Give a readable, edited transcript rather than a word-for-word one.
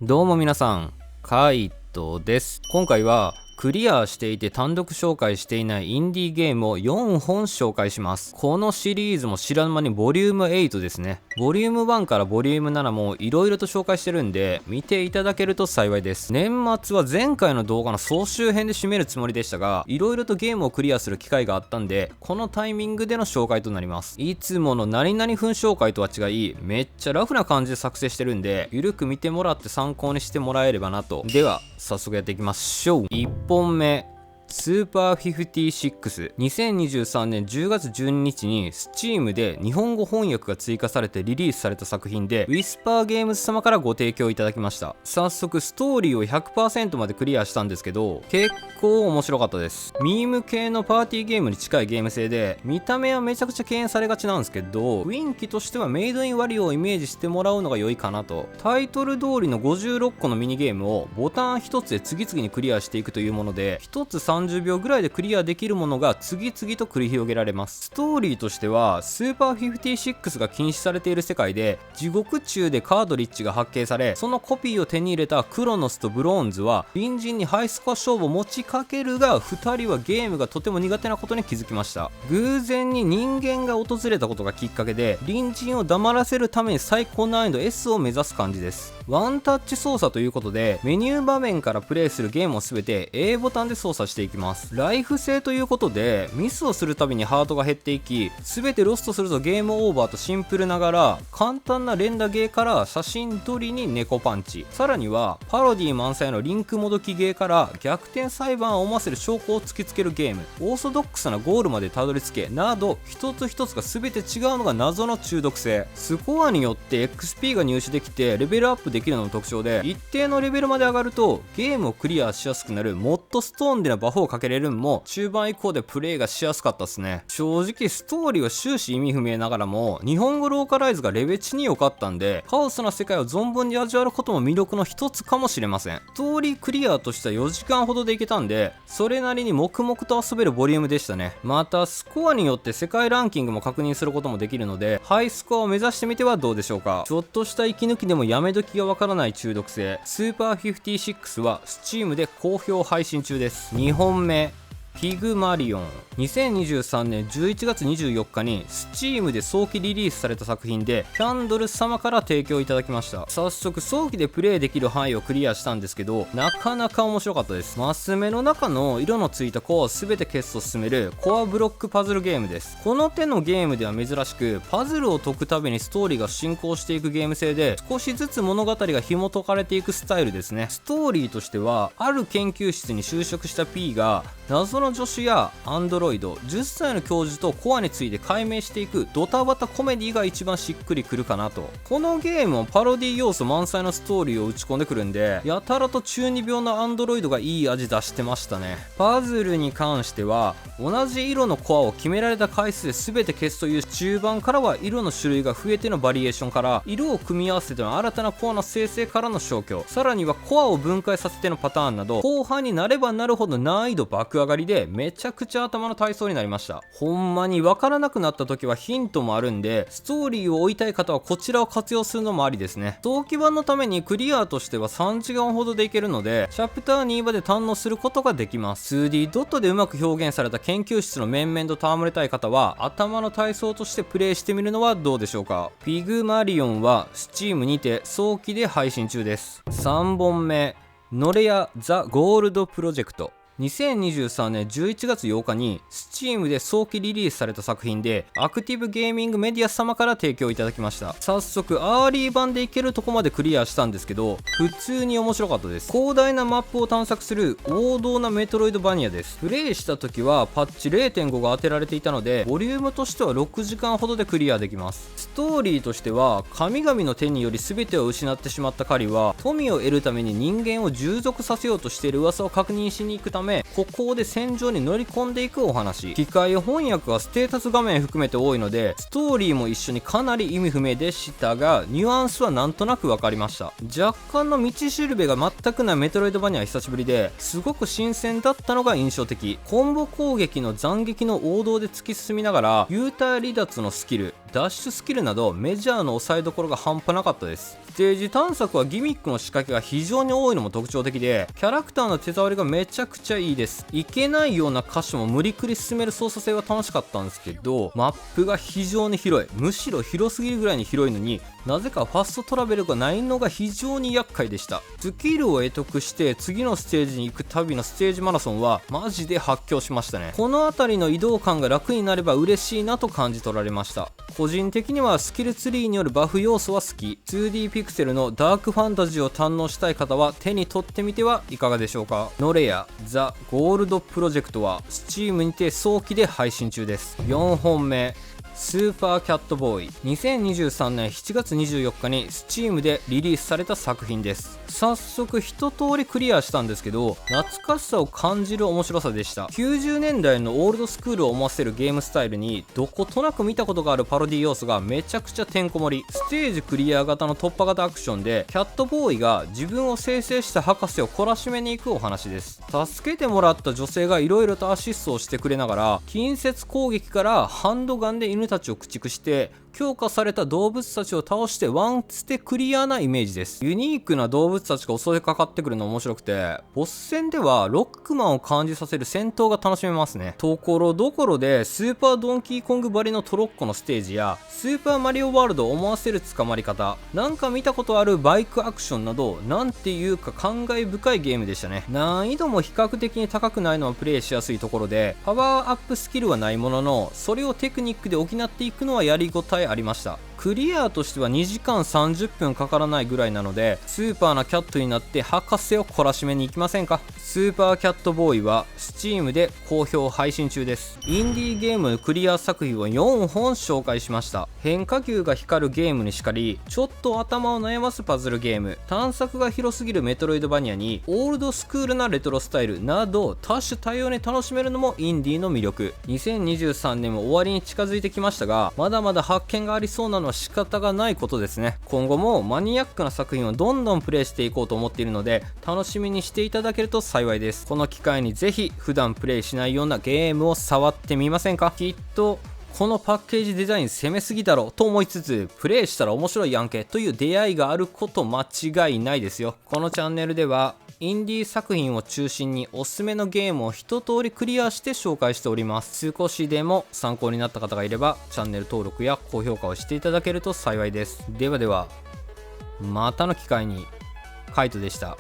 どうも皆さん、カイトです。今回はクリアしていて単独紹介していないインディーゲームを4本紹介します。このシリーズも知らぬ間にボリューム8ですね。ボリューム1からボリューム7も色々と紹介してるんで、見ていただけると幸いです。年末は前回の動画の総集編で締めるつもりでしたが、色々とゲームをクリアする機会があったんで、このタイミングでの紹介となります。いつもの何々分紹介とは違い、めっちゃラフな感じで作成してるんで、ゆるく見てもらって参考にしてもらえればなと。では、早速やっていきましょう。1本目、スーパー56。2023年10月12日に Steam で日本語翻訳が追加されてリリースされた作品で、ウィスパーゲームズ様からご提供いただきました。早速ストーリーを 100% までクリアしたんですけど、結構面白かったです。ミーム系のパーティーゲームに近いゲーム性で、見た目はめちゃくちゃ敬遠されがちなんですけど、雰囲気としてはメイドインワリオをイメージしてもらうのが良いかなと。タイトル通りの56個のミニゲームをボタン1つで次々にクリアしていくというもので、1つ30秒ぐらいでクリアできるものが次々と繰り広げられます。ストーリーとしてはスーパー56が禁止されている世界で、地獄中でカードリッジが発見され、そのコピーを手に入れたクロノスとブローンズは隣人にハイスコア勝負を持ちかけるが、2人はゲームがとても苦手なことに気づきました。偶然に人間が訪れたことがきっかけで、隣人を黙らせるために最高難易度 S を目指す感じです。ワンタッチ操作ということで、メニュー場面からプレイするゲームを全て A ボタンで操作していきます。ライフ制ということで、ミスをするたびにハートが減っていき、全てロストするとゲームオーバーとシンプルながら、簡単な連打ゲーから写真撮りに猫パンチ、さらにはパロディ満載のリンクもどきゲーから逆転裁判を思わせる証拠を突きつけるゲーム、オーソドックスなゴールまでたどり着けなど、一つ一つが全て違うのが謎の中毒性。スコアによって XP が入手できてレベルアップできるのも特徴で、一定のレベルまで上がるとゲームをクリアしやすくなるモッドストーンでのバフをかけれるんも中盤以降でプレイがしやすかったっすね。正直ストーリーは終始意味不明ながらも、日本語ローカライズがレベチに良かったんで、カオスな世界を存分に味わうことも魅力の一つかもしれません。ストーリークリアとしては4時間ほどでいけたんで、それなりに黙々と遊べるボリュームでしたね。またスコアによって世界ランキングも確認することもできるので、ハイスコアを目指してみてはどうでしょうか。ちょっとした息抜きでもやめ時がわからない中毒性、スーパー56は Steam で好評配信中です。2本目、ピグマリオン。2023年11月24日に Steam で早期リリースされた作品で、キャンドル様から提供いただきました。早速早期でプレイできる範囲をクリアしたんですけど、なかなか面白かったです。マス目の中の色のついたコアを全て消すと進めるコアブロックパズルゲームです。この手のゲームでは珍しく、パズルを解くたびにストーリーが進行していくゲーム性で、少しずつ物語が紐解かれていくスタイルですね。ストーリーとしては、ある研究室に就職した P が謎の助手やアンドロイド、10歳の教授とコアについて解明していくドタバタコメディが一番しっくりくるかなと。このゲームもパロディ要素満載のストーリーを打ち込んでくるんで、やたらと中二病のアンドロイドがいい味出してましたね。パズルに関しては、同じ色のコアを決められた回数で全て消すという、中盤からは色の種類が増えてのバリエーションから、色を組み合わせての新たなコアの生成からの消去、さらにはコアを分解させてのパターンなど、後半になればなるほど難易度爆上がりで、めちゃくちゃ頭の体操になりました。ほんまに分からなくなった時はヒントもあるんで、ストーリーを追いたい方はこちらを活用するのもありですね。早期版のためにクリアとしては3時間ほどでいけるので、チャプター2まで堪能することができます。2D ドットでうまく表現された研究室の面々と戯れたい方は、頭の体操としてプレイしてみるのはどうでしょうか。ピグマリオンは Steam にて早期で配信中です。3本目、ノレア・ザ・ゴールドプロジェクト。2023年11月8日に Steam で早期リリースされた作品で、アクティブゲーミングメディア様から提供いただきました。早速アーリー版でいけるとこまでクリアしたんですけど、普通に面白かったです。広大なマップを探索する王道なメトロイドバニアです。プレイした時はパッチ 0.5 が当てられていたので、ボリュームとしては6時間ほどでクリアできます。ストーリーとしては、神々の手により全てを失ってしまったカリは、富を得るために人間を従属させようとしている噂を確認しに行くためめ、ここで戦場に乗り込んでいくお話。機械翻訳はステータス画面含めて多いので、ストーリーも一緒にかなり意味不明でしたが、ニュアンスはなんとなく分かりました。若干の道しるべが全くないメトロイドバニアは久しぶりで、すごく新鮮だったのが印象的。コンボ攻撃の斬撃の王道で突き進みながら、幽体離脱のスキル、ダッシュスキルなどメジャーの抑えどころが半端なかったです。ステージ探索はギミックの仕掛けが非常に多いのも特徴的で、キャラクターの手触りがめちゃくちゃいいです。いけないような箇所も無理くり進める操作性は楽しかったんですけど、マップが非常に広い、むしろ広すぎるぐらいに広いのに、なぜかファストトラベルがないのが非常に厄介でした。スキルを得得して次のステージに行く旅のステージマラソンはマジで発狂しましたね。この辺りの移動感が楽になれば嬉しいなと感じ取られました。個人的にはスキルツリーによるバフ要素は好き。 2D ピクセルのダークファンタジーを堪能したい方は手に取ってみてはいかがでしょうか。ノレアザ・ゴールドプロジェクトは Steam にて早期で配信中です。4本目、スーパーキャットボーイ。2023年7月24日に Steam でリリースされた作品です。早速一通りクリアしたんですけど、懐かしさを感じる面白さでした。90年代のオールドスクールを思わせるゲームスタイルに、どことなく見たことがあるパロディ要素がめちゃくちゃてんこ盛り。ステージクリア型の突破型アクションで、キャットボーイが自分を生成した博士を懲らしめに行くお話です。助けてもらった女性が色々とアシストをしてくれながら、近接攻撃からハンドガンで犬たちを駆逐して強化された動物たちを倒してワンツでクリアなイメージです。ユニークな動物たちが襲いかかってくるの面白くて、ボス戦ではロックマンを感じさせる戦闘が楽しめますね。ところどころでスーパードンキーコングばりのトロッコのステージやスーパーマリオワールドを思わせる捕まり方、なんか見たことあるバイクアクションなど、なんていうか感慨深いゲームでしたね。難易度も比較的に高くないのはプレイしやすいところで、パワーアップスキルはないものの、それをテクニックで補っていくのはやりごたえありました。クリアとしては2時間30分かからないぐらいなので、スーパーなキャットになって博士を懲らしめに行きませんか。スーパーキャットボーイは Steam で好評配信中です。インディーゲームのクリア作品を4本紹介しました。変化球が光るゲームにしかり、ちょっと頭を悩ますパズルゲーム、探索が広すぎるメトロイドバニアにオールドスクールなレトロスタイルなど、多種多様に楽しめるのもインディーの魅力。2023年も終わりに近づいてきましたが、まだまだ発見がありそうなのは仕方がないことですね。今後もマニアックな作品をどんどんプレイしていこうと思っているので、楽しみにしていただけると幸いです。この機会にぜひ普段プレイしないようなゲームを触ってみませんか。きっとこのパッケージデザイン攻めすぎだろと思いつつ、プレイしたら面白いやんけという出会いがあること間違いないですよ。このチャンネルではインディー作品を中心におすすめのゲームを一通りクリアして紹介しております。少しでも参考になった方がいればチャンネル登録や高評価をしていただけると幸いです。ではでは、またの機会に。カイトでした。